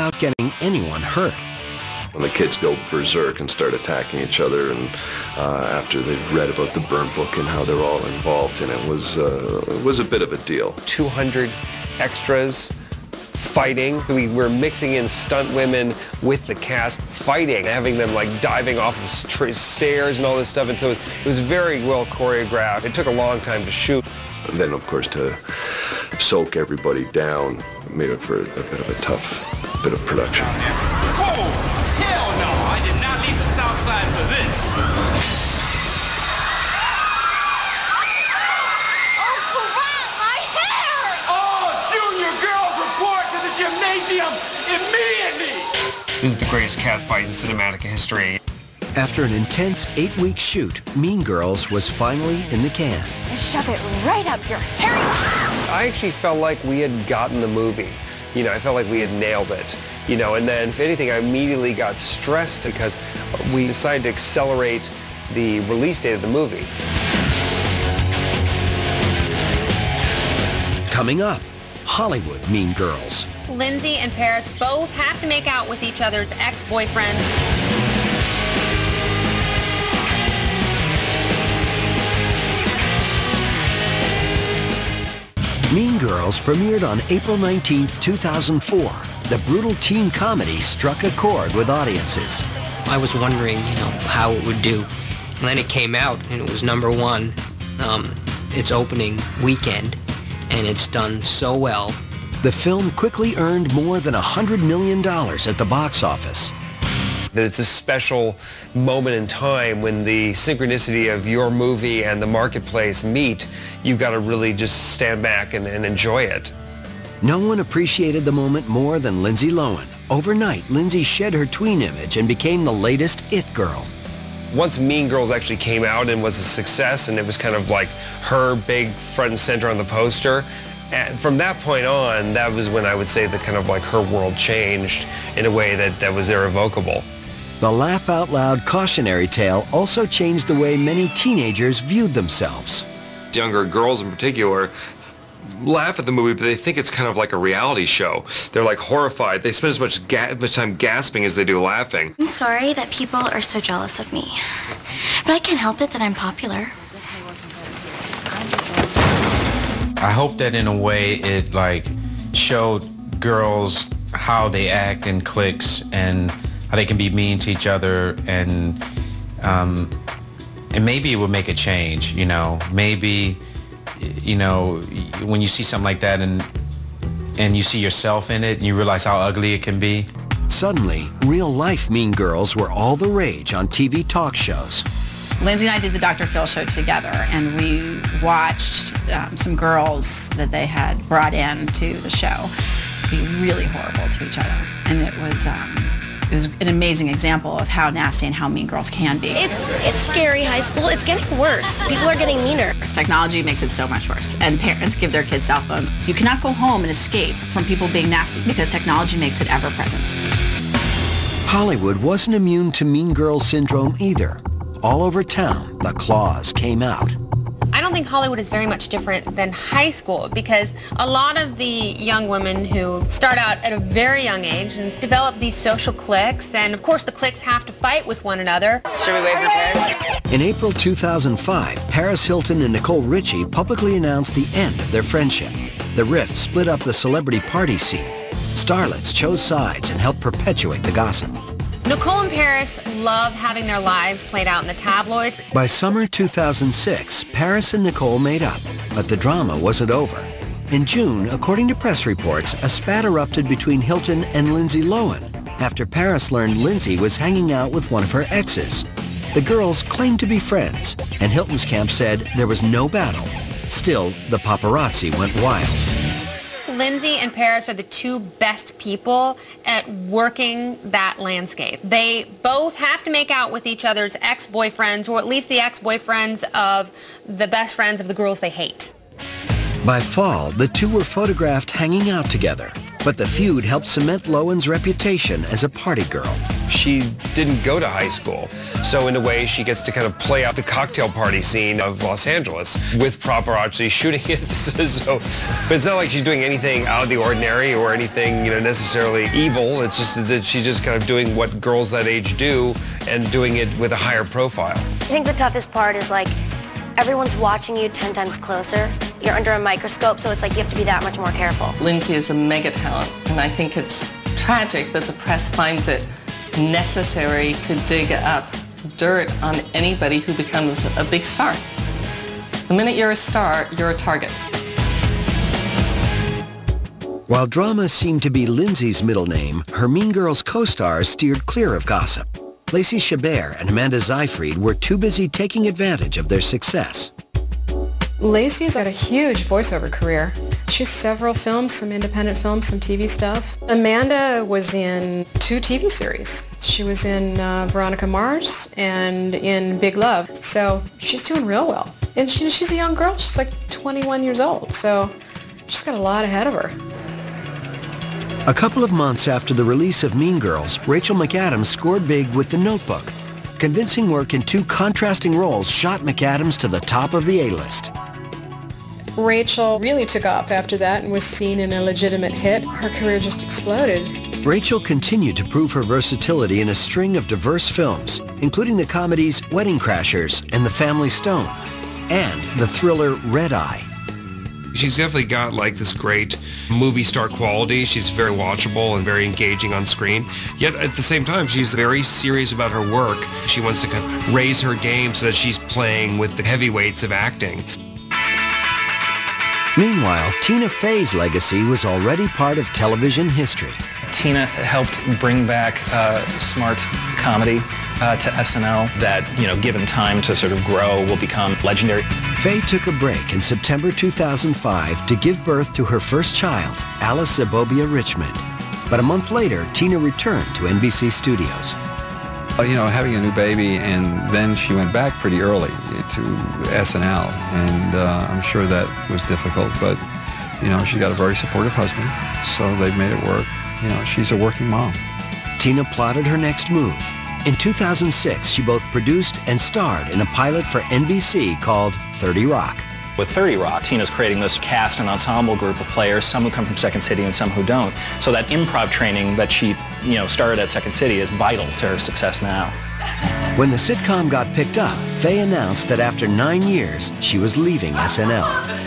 without getting anyone hurt. When the kids go berserk and start attacking each other, and after they've read about the burn book and how they're all involved in it, was a bit of a deal. 200 extras fighting. We were mixing in stunt women with the cast fighting, having them like diving off the stairs and all this stuff, and so it was very well choreographed. It took a long time to shoot. And then, of course, to soak everybody down made it for a bit of a tough bit of production. Whoa! Hell no! I did not leave the South Side for this. Oh, crap! My hair! Oh, junior girls report to the gymnasium immediately! This is the greatest cat fight in cinematic history. After an intense 8-week shoot, Mean Girls was finally in the can. Shove it right up your hairy mouth! I actually felt like we had gotten the movie. You know, I felt like we had nailed it. You know, and then if anything, I immediately got stressed because we decided to accelerate the release date of the movie. Coming up, Hollywood Mean Girls. Lindsay and Paris both have to make out with each other's ex-boyfriends. Mean Girls premiered on April 19, 2004. The brutal teen comedy struck a chord with audiences. I was wondering, how it would do. And then it came out, and it was #1 its opening weekend, and it's done so well. The film quickly earned more than $100 million at the box office. That it's a special moment in time when the synchronicity of your movie and the marketplace meet. You've got to really just stand back and enjoy it. No one appreciated the moment more than Lindsay Lohan. Overnight, Lindsay shed her tween image and became the latest it girl. Once Mean Girls actually came out and was a success, and it was kind of like her big front and center on the poster, and from that point on, that was when I would say that kind of like her world changed in a way that was irrevocable. The laugh-out-loud cautionary tale also changed the way many teenagers viewed themselves. Younger girls in particular laugh at the movie, but they think it's kind of like a reality show. They're like horrified. They spend as much time gasping as they do laughing. I'm sorry that people are so jealous of me, but I can't help it that I'm popular. I hope that in a way it showed girls how they act in cliques and how they can be mean to each other, and maybe it would make a change, maybe, when you see something like that and you see yourself in it and you realize how ugly it can be. Suddenly, real-life Mean Girls were all the rage on TV talk shows. Lindsay and I did the Dr. Phil show together, and we watched some girls that they had brought in to the show be really horrible to each other, and it was an amazing example of how nasty and how mean girls can be. It's scary high school. It's getting worse. People are getting meaner. Technology makes it so much worse, and parents give their kids cell phones. You cannot go home and escape from people being nasty because technology makes it ever present. Hollywood wasn't immune to Mean Girl syndrome either. All over town, the claws came out. I don't think Hollywood is very much different than high school, because a lot of the young women who start out at a very young age and develop these social cliques, and of course the cliques have to fight with one another. Should we wait for Paris? In April 2005, Paris Hilton and Nicole Richie publicly announced the end of their friendship. The rift split up the celebrity party scene. Starlets chose sides and helped perpetuate the gossip. Nicole and Paris love having their lives played out in the tabloids. By summer 2006, Paris and Nicole made up, but the drama wasn't over. In June, according to press reports, a spat erupted between Hilton and Lindsay Lohan after Paris learned Lindsay was hanging out with one of her exes. The girls claimed to be friends, and Hilton's camp said there was no battle. Still, the paparazzi went wild. Lindsay and Paris are the two best people at working that landscape. They both have to make out with each other's ex-boyfriends, or at least the ex-boyfriends of the best friends of the girls they hate. By fall, the two were photographed hanging out together. But the feud helped cement Lohan's reputation as a party girl. She didn't go to high school, so in a way she gets to kind of play out the cocktail party scene of Los Angeles with paparazzi shooting it. So, but it's not like she's doing anything out of the ordinary or anything, necessarily evil. It's just that she's just kind of doing what girls that age do and doing it with a higher profile. I think the toughest part is like everyone's watching you 10 times closer. You're under a microscope, so it's like you have to be that much more careful. Lindsay is a mega talent, and I think it's tragic that the press finds it necessary to dig up dirt on anybody who becomes a big star. The minute you're a star, you're a target. While drama seemed to be Lindsay's middle name, her Mean Girls co-stars steered clear of gossip. Lacey Chabert and Amanda Seyfried were too busy taking advantage of their success. Lacey's had a huge voiceover career. She has several films, some independent films, some TV stuff. Amanda was in 2 TV series. She was in Veronica Mars and in Big Love. So she's doing real well. And she's a young girl. She's like 21 years old. So she's got a lot ahead of her. A couple of months after the release of Mean Girls, Rachel McAdams scored big with The Notebook. Convincing work in 2 contrasting roles shot McAdams to the top of the A-list. Rachel really took off after that and was seen in a legitimate hit. Her career just exploded. Rachel continued to prove her versatility in a string of diverse films, including the comedies Wedding Crashers and The Family Stone, and the thriller Red Eye. She's definitely got like this great movie star quality. She's very watchable and very engaging on screen. Yet at the same time, she's very serious about her work. She wants to kind of raise her game so that she's playing with the heavyweights of acting. Meanwhile, Tina Fey's legacy was already part of television history. Tina helped bring back smart comedy to SNL that, given time to sort of grow, will become legendary. Fey took a break in September 2005 to give birth to her first child, Alice Zabobia Richmond. But a month later, Tina returned to NBC Studios. Having a new baby, and then she went back pretty early to SNL, and I'm sure that was difficult, but, she got a very supportive husband, so they've made it work. She's a working mom. Tina plotted her next move. In 2006, she both produced and starred in a pilot for NBC called 30 Rock. With 30 Rock, Tina's creating this cast and ensemble group of players, some who come from Second City and some who don't. So that improv training that she, started at Second City is vital to her success now. When the sitcom got picked up, Fey announced that after 9 years, she was leaving SNL.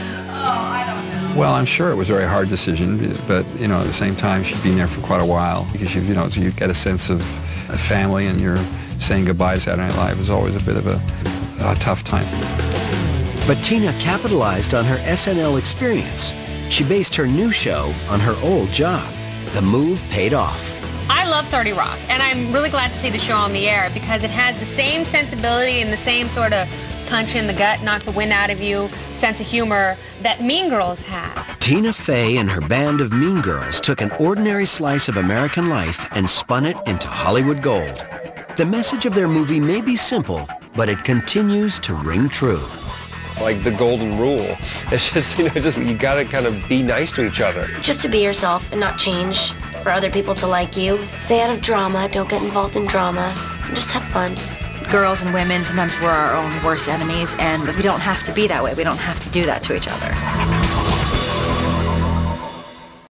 Well, I'm sure it was a very hard decision, but, at the same time, she'd been there for quite a while. Because, so you get a sense of a family, and you're saying goodbye to Saturday Night Live is always a bit of a tough time. But Tina capitalized on her SNL experience. She based her new show on her old job. The move paid off. I love 30 Rock, and I'm really glad to see the show on the air because it has the same sensibility and the same sort of punch in the gut, knock the wind out of you, sense of humor that Mean Girls have. Tina Fey and her band of Mean Girls took an ordinary slice of American life and spun it into Hollywood gold. The message of their movie may be simple, but it continues to ring true. Like the golden rule. It's just, you gotta kind of be nice to each other. Just to be yourself and not change for other people to like you. Stay out of drama, don't get involved in drama, and just have fun. Girls and women, sometimes we're our own worst enemies, and we don't have to be that way. We don't have to do that to each other.